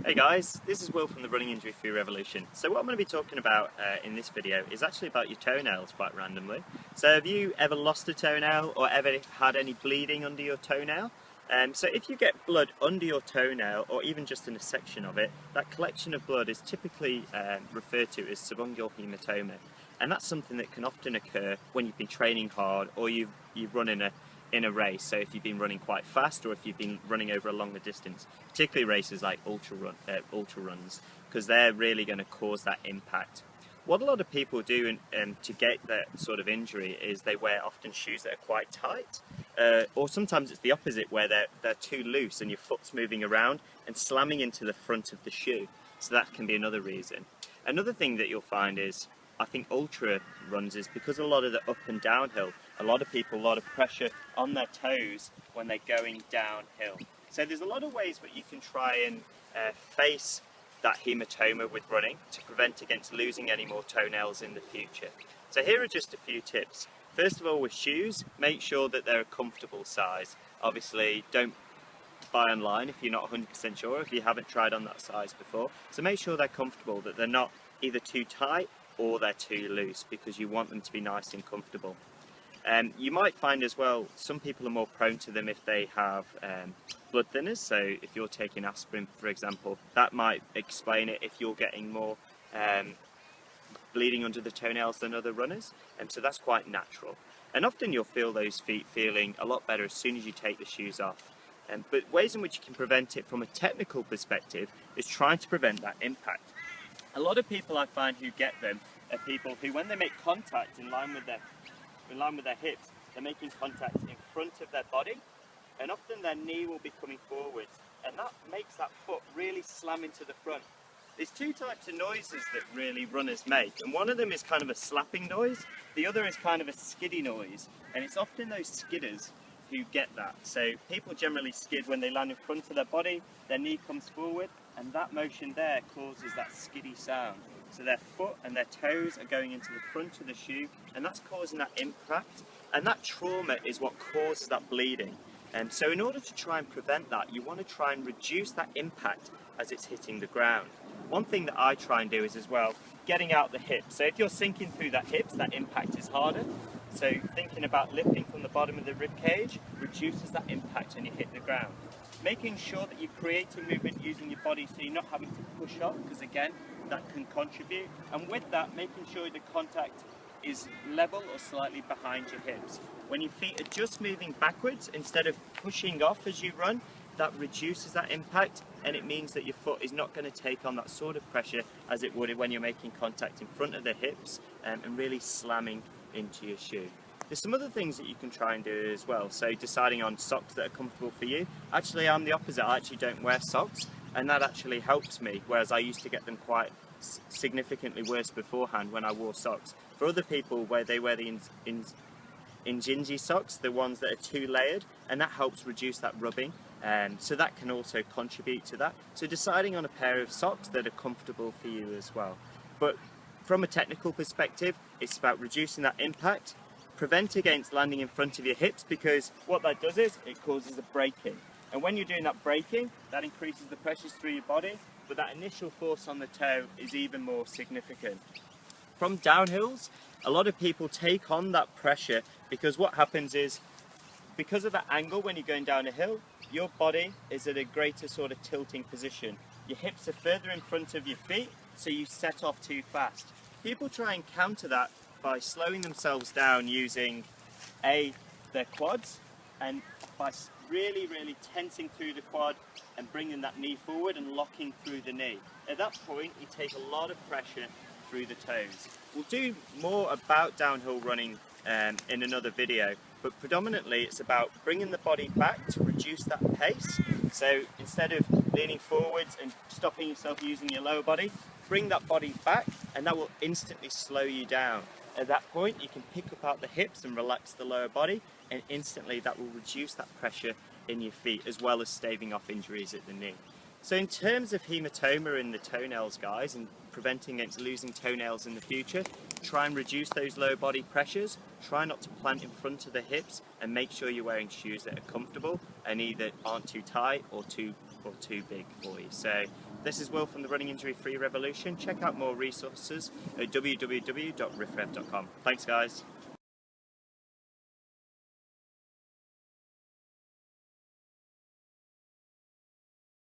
Hey guys, this is Will from the Running Injury Free Revolution. So what I'm going to be talking about in this video is actually about your toenails, quite randomly. So have you ever lost a toenail or ever had any bleeding under your toenail? So if you get blood under your toenail or even just in a section of it, that collection of blood is typically referred to as subungual hematoma. And that's something that can often occur when you've been training hard or you run in a race. So if you've been running quite fast or if you've been running over a longer distance, particularly races like ultra runs, because they're really going to cause that impact. What a lot of people do to get that sort of injury is they wear often shoes that are quite tight, or sometimes it's the opposite where they're too loose and your foot's moving around and slamming into the front of the shoe. So that can be another reason. Another thing that you'll find is, I think ultra runs is because a lot of the up and downhill, a lot of people, a lot of pressure on their toes when they're going downhill. So there's a lot of ways that you can try and face that hematoma with running to prevent against losing any more toenails in the future. So here are just a few tips. First of all, with shoes, make sure that they're a comfortable size. Obviously, don't buy online if you're not 100% sure, if you haven't tried on that size before. So make sure they're comfortable, that they're not either too tight or they're too loose, because you want them to be nice and comfortable. You might find as well, some people are more prone to them if they have blood thinners. So if you're taking aspirin, for example, that might explain it if you're getting more bleeding under the toenails than other runners. So that's quite natural. And often you'll feel those feet feeling a lot better as soon as you take the shoes off. But ways in which you can prevent it from a technical perspective is trying to prevent that impact. A lot of people I find who get them are people who, when they make contact in line with their hips, they're making contact in front of their body, and often their knee will be coming forwards, and that makes that foot really slam into the front. There's two types of noises that really runners make, and one of them is kind of a slapping noise, the other is kind of a skiddy noise, and it's often those skidders who get that. So people generally skid when they land in front of their body, their knee comes forward, and that motion there causes that skiddy sound. So their foot and their toes are going into the front of the shoe, and that's causing that impact, and that trauma is what causes that bleeding. And so in order to try and prevent that, you want to try and reduce that impact as it's hitting the ground. One thing that I try and do is as well, getting out the hips. So if you're sinking through that hips, that impact is harder. So thinking about lifting from the bottom of the rib cage reduces that impact when you hit the ground. Making sure that you create a movement using your body so you're not having to push off, because again, that can contribute. And with that, making sure the contact is level or slightly behind your hips. When your feet are just moving backwards instead of pushing off as you run, that reduces that impact, and it means that your foot is not going to take on that sort of pressure as it would when you're making contact in front of the hips and really slamming into your shoe. There's some other things that you can try and do as well. So deciding on socks that are comfortable for you. Actually, I'm the opposite. I actually don't wear socks, and that actually helps me, whereas I used to get them quite significantly worse beforehand when I wore socks. For other people, where they wear the Injinji socks, the ones that are too layered, and that helps reduce that rubbing. So that can also contribute to that. So deciding on a pair of socks that are comfortable for you as well. But from a technical perspective, it's about reducing that impact, prevent against landing in front of your hips, because what that does is it causes a braking. And when you're doing that braking, that increases the pressures through your body, but that initial force on the toe is even more significant. From downhills, a lot of people take on that pressure because what happens is, because of that angle when you're going down a hill, your body is at a greater sort of tilting position. Your hips are further in front of your feet, so you set off too fast. People try and counter that by slowing themselves down using their quads, and by really tensing through the quad and bringing that knee forward and locking through the knee. At that point, you take a lot of pressure through the toes. We'll do more about downhill running in another video, but predominantly it's about bringing the body back to reduce that pace. So instead of leaning forwards and stopping yourself using your lower body, bring that body back, and that will instantly slow you down. At that point, you can pick up out the hips and relax the lower body, and instantly that will reduce that pressure in your feet, as well as staving off injuries at the knee. So in terms of hematoma in the toenails, guys, and preventing against losing toenails in the future, try and reduce those lower body pressures, try not to plant in front of the hips, and make sure you're wearing shoes that are comfortable and either aren't too tight or too or too big for you. So this is Will from the Running Injury Free Revolution. Check out more resources at www.rifrev.com. Thanks guys.